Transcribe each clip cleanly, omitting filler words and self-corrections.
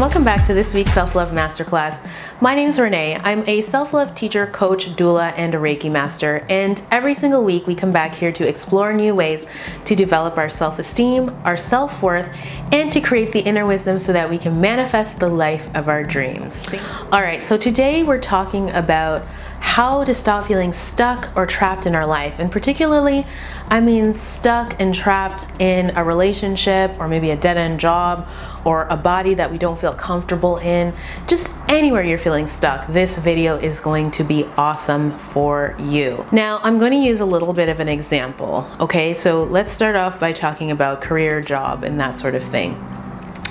Welcome back to this week's Self-Love Masterclass. My name is Renee. I'm a self-love teacher, coach, doula, and a Reiki master. And every single week we come back here to explore new ways to develop our self-esteem, our self-worth, and to create the inner wisdom so that we can manifest the life of our dreams. All right, so today we're talking about how to stop feeling stuck or trapped in our life. And particularly, I mean stuck and trapped in a relationship or maybe a dead-end job or a body that we don't feel comfortable in. Just anywhere you're feeling stuck, this video is going to be awesome for you. Now, I'm going to use a little bit of an example, okay? So let's start off by talking about career, job, and that sort of thing.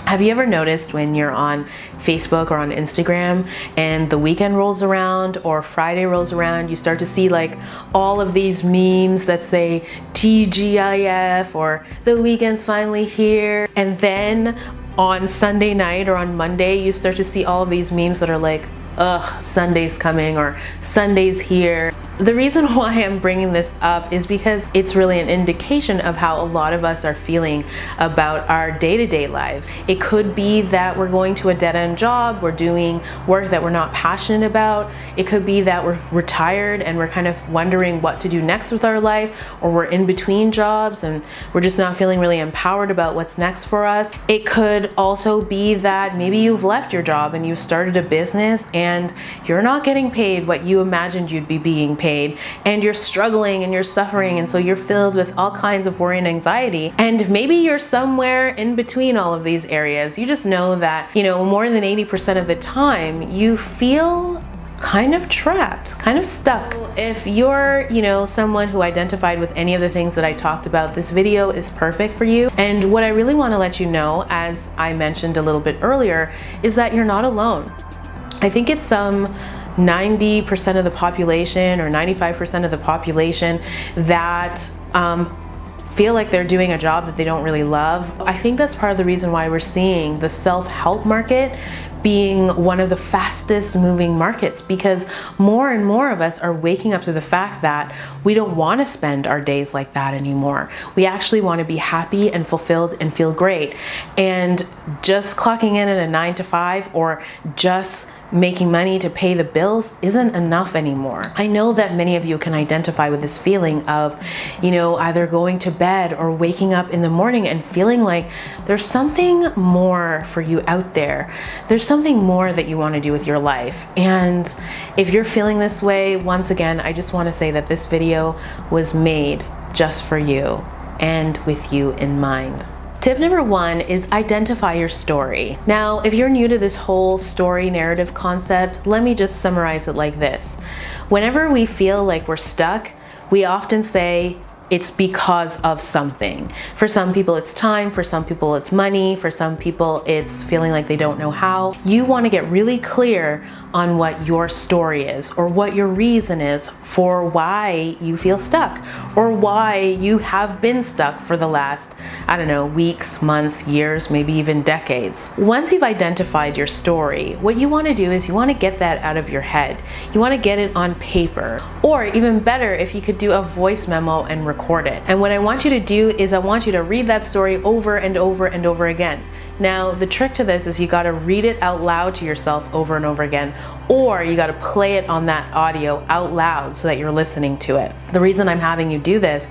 Have you ever noticed when you're on Facebook or on Instagram and the weekend rolls around or Friday rolls around, you start to see like all of these memes that say TGIF or the weekend's finally here, and then on Sunday night or on Monday you start to see all of these memes that are like, ugh, Sunday's coming or Sunday's here. The reason why I'm bringing this up is because it's really an indication of how a lot of us are feeling about our day-to-day lives. It could be that we're going to a dead-end job, we're doing work that we're not passionate about. It could be that we're retired and we're kind of wondering what to do next with our life, or we're in between jobs and we're just not feeling really empowered about what's next for us. It could also be that maybe you've left your job and you've started a business and you're not getting paid what you imagined you'd be being paid, and you're struggling and you're suffering, and so you're filled with all kinds of worry and anxiety. And maybe you're somewhere in between all of these areas. You just know that, more than 80% of the time you feel kind of trapped, kind of stuck. If you're, someone who identified with any of the things that I talked about, this video is perfect for you. And what I really want to let you know, as I mentioned a little bit earlier, is that you're not alone. I think it's 90% of the population or 95% of the population that feel like they're doing a job that they don't really love. I think that's part of the reason why we're seeing the self-help market being one of the fastest moving markets, because more and more of us are waking up to the fact that we don't want to spend our days like that anymore. We actually want to be happy and fulfilled and feel great. And just clocking in at a 9 to 5 or just making money to pay the bills isn't enough anymore. I know that many of you can identify with this feeling of, either going to bed or waking up in the morning and feeling like there's something more for you out there. There's something more that you want to do with your life. And if you're feeling this way, once again, I just want to say that this video was made just for you and with you in mind. Tip number 1 is identify your story. Now, if you're new to this whole story narrative concept, let me just summarize it like this. Whenever we feel like we're stuck, we often say it's because of something. For some people it's time, for some people it's money, for some people it's feeling like they don't know how. You want to get really clear on what your story is, or what your reason is for why you feel stuck, or why you have been stuck for the last, weeks, months, years, maybe even decades. Once you've identified your story, what you want to do is you want to get that out of your head. You want to get it on paper, or even better, if you could do a voice memo and record it. And what I want you to do is I want you to read that story over and over and over again. Now, the trick to this is you got to read it out loud to yourself over and over again, or you got to play it on that audio out loud so that you're listening to it. The reason I'm having you do this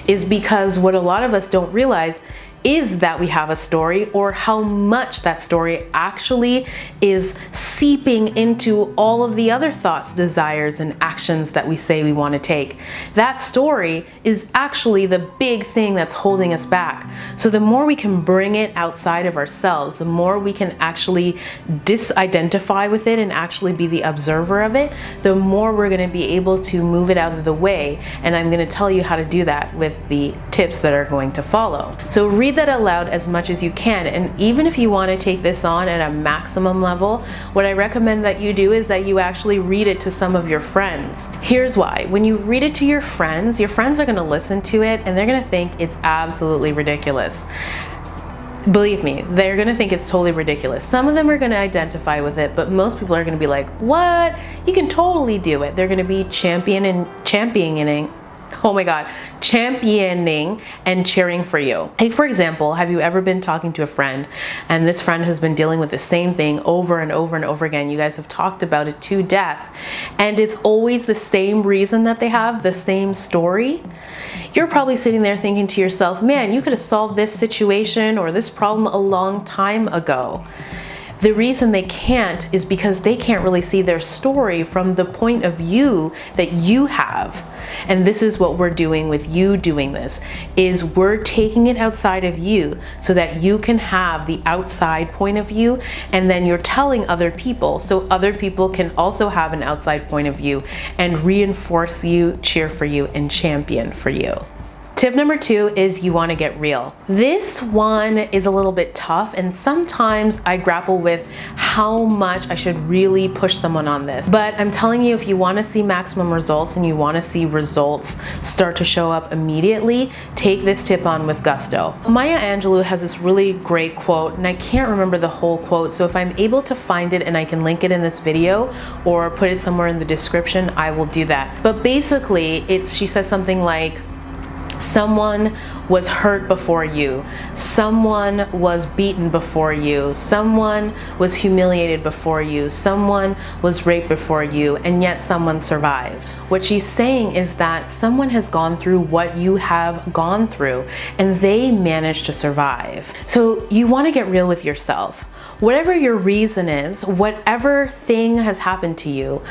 is because what a lot of us don't realize is that we have a story, or how much that story actually is seeping into all of the other thoughts, desires, and actions that we say we want to take. That story is actually the big thing that's holding us back. So the more we can bring it outside of ourselves, the more we can actually disidentify with it and actually be the observer of it, the more we're going to be able to move it out of the way. And I'm going to tell you how to do that with the tips that are going to follow. So read that out loud as much as you can. And even if you want to take this on at a maximum level, what I recommend that you do is that you actually read it to some of your friends. Here's why. When you read it to your friends are going to listen to it and they're going to think it's absolutely ridiculous. Believe me, they're going to think it's totally ridiculous. Some of them are going to identify with it, but most people are going to be like, what? You can totally do it. They're going to be championing Oh my God, championing and cheering for you. Take for example, have you ever been talking to a friend and this friend has been dealing with the same thing over and over and over again? You guys have talked about it to death and it's always the same reason that they have, the same story. You're probably sitting there thinking to yourself, man, you could have solved this situation or this problem a long time ago. The reason they can't is because they can't really see their story from the point of view that you have. And this is what we're doing with you doing this, is we're taking it outside of you so that you can have the outside point of view, and then you're telling other people so other people can also have an outside point of view and reinforce you, cheer for you, and champion for you. Tip number 2 is you want to get real. This one is a little bit tough and sometimes I grapple with how much I should really push someone on this. But I'm telling you, if you want to see maximum results and you want to see results start to show up immediately, take this tip on with gusto. Maya Angelou has this really great quote and I can't remember the whole quote, so if I'm able to find it and I can link it in this video or put it somewhere in the description, I will do that. But basically, she says something like, someone was hurt before you, someone was beaten before you, someone was humiliated before you, someone was raped before you, and yet someone survived. What she's saying is that someone has gone through what you have gone through and they managed to survive. So you want to get real with yourself. Whatever your reason is, whatever thing has happened to you,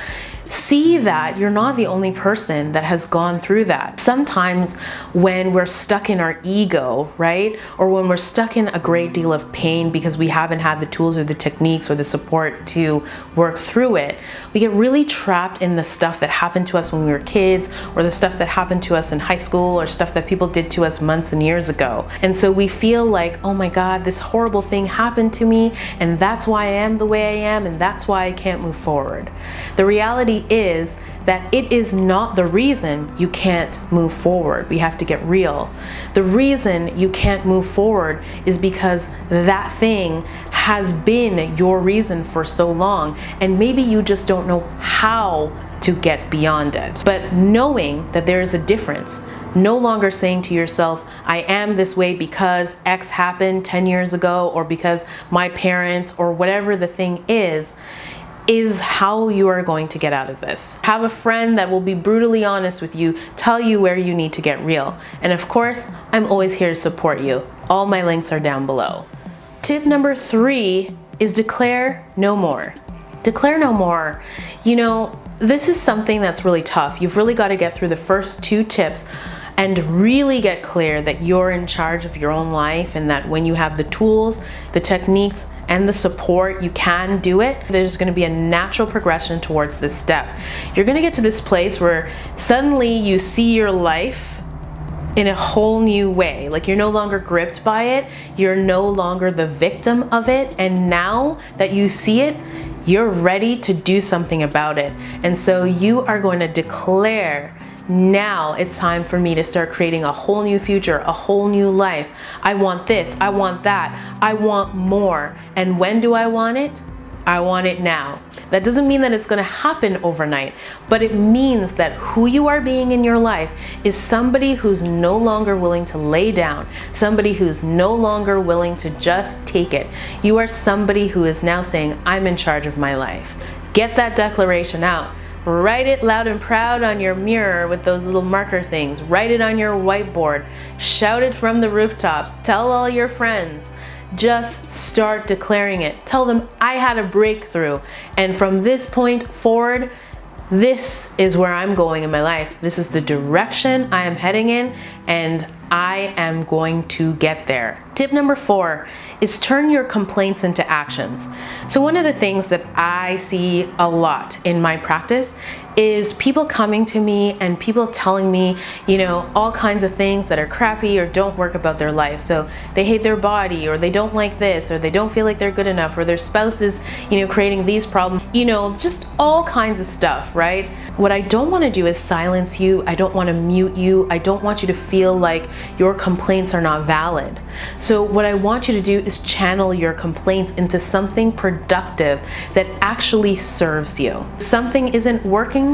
see that you're not the only person that has gone through that. Sometimes when we're stuck in our ego, right? Or when we're stuck in a great deal of pain because we haven't had the tools or the techniques or the support to work through it, we get really trapped in the stuff that happened to us when we were kids, or the stuff that happened to us in high school, or stuff that people did to us months and years ago. And so we feel like, oh my God, this horrible thing happened to me, and that's why I am the way I am, and that's why I can't move forward. The reality is that it is not the reason you can't move forward. We have to get real. The reason you can't move forward is because that thing has been your reason for so long, and maybe you just don't know how to get beyond it. But knowing that there is a difference, no longer saying to yourself, I am this way because X happened 10 years ago, or because my parents, or whatever the thing is how you are going to get out of this. Have a friend that will be brutally honest with you, tell you where you need to get real. And of course, I'm always here to support you. All my links are down below. Tip number 3 is declare no more. Declare no more. You know, this is something that's really tough. You've really got to get through the first 2 tips and really get clear that you're in charge of your own life, and that when you have the tools, the techniques, and the support, you can do it. There's going to be a natural progression towards this step. You're going to get to this place where suddenly you see your life in a whole new way. Like, you're no longer gripped by it, you're no longer the victim of it, and now that you see it, you're ready to do something about it. And so you are going to declare, now it's time for me to start creating a whole new future, a whole new life. I want this, I want that, I want more. And when do I want it? I want it now. That doesn't mean that it's going to happen overnight, but it means that who you are being in your life is somebody who's no longer willing to lay down, somebody who's no longer willing to just take it. You are somebody who is now saying, I'm in charge of my life. Get that declaration out. Write it loud and proud on your mirror with those little marker things. Write it on your whiteboard. Shout it from the rooftops. Tell all your friends. Just start declaring it. Tell them, I had a breakthrough, and from this point forward, this is where I'm going in my life. This is the direction I am heading in, and I am going to get there. Tip number 4 is turn your complaints into actions. So one of the things that I see a lot in my practice is people coming to me and people telling me, you know, all kinds of things that are crappy or don't work about their life. So they hate their body, or they don't like this, or they don't feel like they're good enough, or their spouse is, you know, creating these problems, you know, just all kinds of stuff, right? What I don't want to do is silence you. I don't want to mute you. I don't want you to feel like your complaints are not valid. So what I want you to do is channel your complaints into something productive that actually serves you. Something isn't working,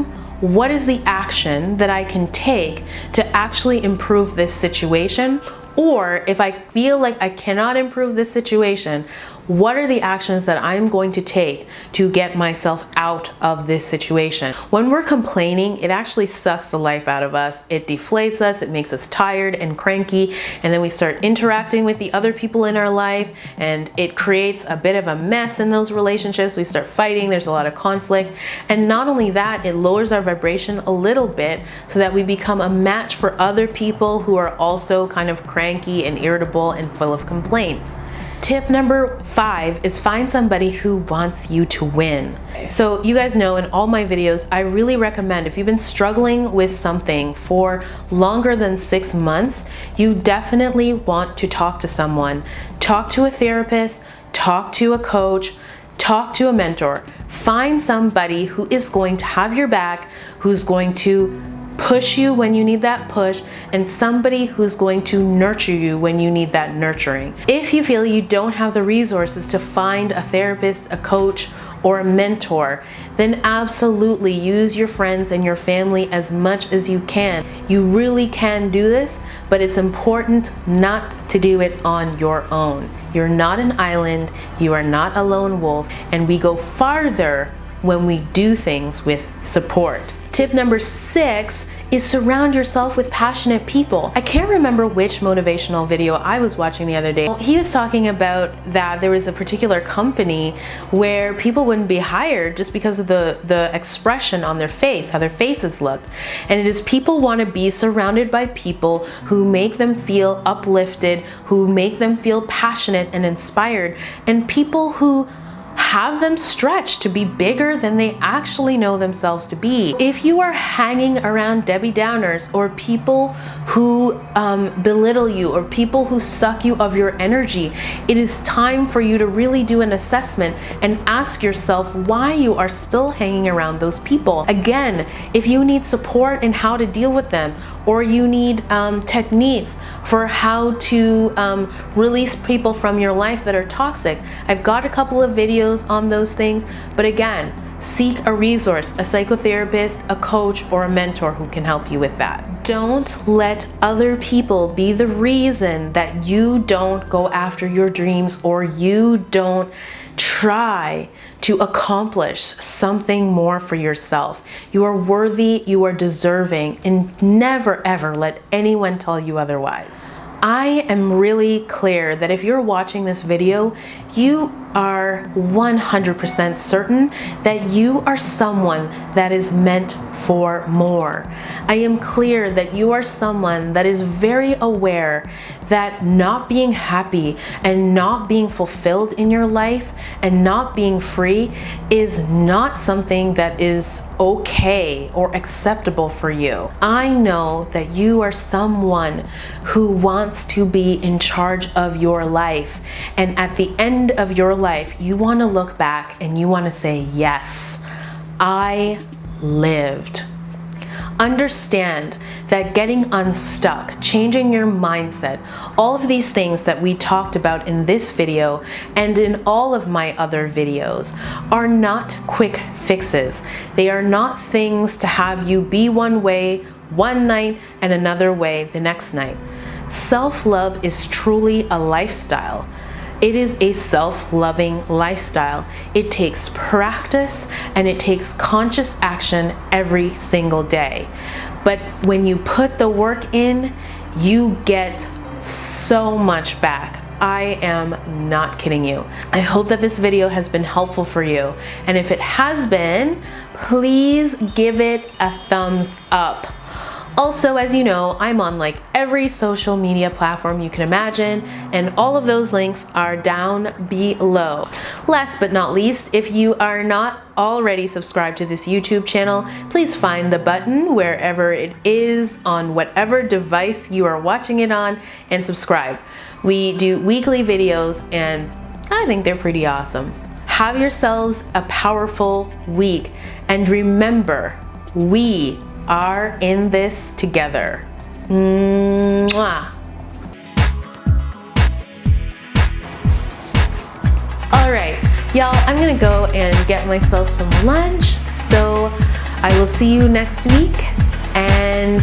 what is the action that I can take to actually improve this situation? Or if I feel like I cannot improve this situation, what are the actions that I'm going to take to get myself out of this situation? When we're complaining, it actually sucks the life out of us. It deflates us, it makes us tired and cranky, and then we start interacting with the other people in our life, and it creates a bit of a mess in those relationships. We start fighting, there's a lot of conflict, and not only that, it lowers our vibration a little bit so that we become a match for other people who are also kind of cranky and irritable and full of complaints. Tip number 5 is find somebody who wants you to win. So you guys know in all my videos, I really recommend if you've been struggling with something for longer than 6 months, you definitely want to talk to someone. Talk to a therapist, talk to a coach, talk to a mentor. Find somebody who is going to have your back, who's going to push you when you need that push, and somebody who's going to nurture you when you need that nurturing. If you feel you don't have the resources to find a therapist, a coach, or a mentor, then absolutely use your friends and your family as much as you can. You really can do this, but it's important not to do it on your own. You're not an island, you are not a lone wolf, and we go farther when we do things with support. Tip number 6 is surround yourself with passionate people. I can't remember which motivational video I was watching the other day. He was talking about that there was a particular company where people wouldn't be hired just because of the expression on their face, how their faces looked. And it is people want to be surrounded by people who make them feel uplifted, who make them feel passionate and inspired, and people who have them stretch to be bigger than they actually know themselves to be. If you are hanging around Debbie Downers or people who belittle you or people who suck you of your energy, it is time for you to really do an assessment and ask yourself why you are still hanging around those people. Again, if you need support in how to deal with them, or you need techniques for how to release people from your life that are toxic, I've got a couple of videos on those things, but again, seek a resource, a psychotherapist, a coach, or a mentor who can help you with that. Don't let other people be the reason that you don't go after your dreams or you don't try to accomplish something more for yourself. You are worthy, you are deserving, and never ever let anyone tell you otherwise. I am really clear that if you're watching this video, you are 100% certain that you are someone that is meant for more. I am clear that you are someone that is very aware that not being happy and not being fulfilled in your life and not being free is not something that is okay or acceptable for you. I know that you are someone who wants to be in charge of your life, and at the end of your life, you want to look back and you want to say, yes, I lived. Understand that getting unstuck, changing your mindset, all of these things that we talked about in this video and in all of my other videos are not quick fixes. They are not things to have you be one way one night and another way the next night. Self-love is truly a lifestyle. It is a self-loving lifestyle. It takes practice and it takes conscious action every single day. But when you put the work in, you get so much back. I am not kidding you. I hope that this video has been helpful for you. And if it has been, please give it a thumbs up. Also, as you know, I'm on like every social media platform you can imagine, and all of those links are down below. Last but not least, if you are not already subscribed to this YouTube channel, please find the button wherever it is on whatever device you are watching it on and subscribe. We do weekly videos and I think they're pretty awesome. Have yourselves a powerful week, and remember, we are in this together. Mwah. All right, y'all, I'm gonna go and get myself some lunch. So I will see you next week, and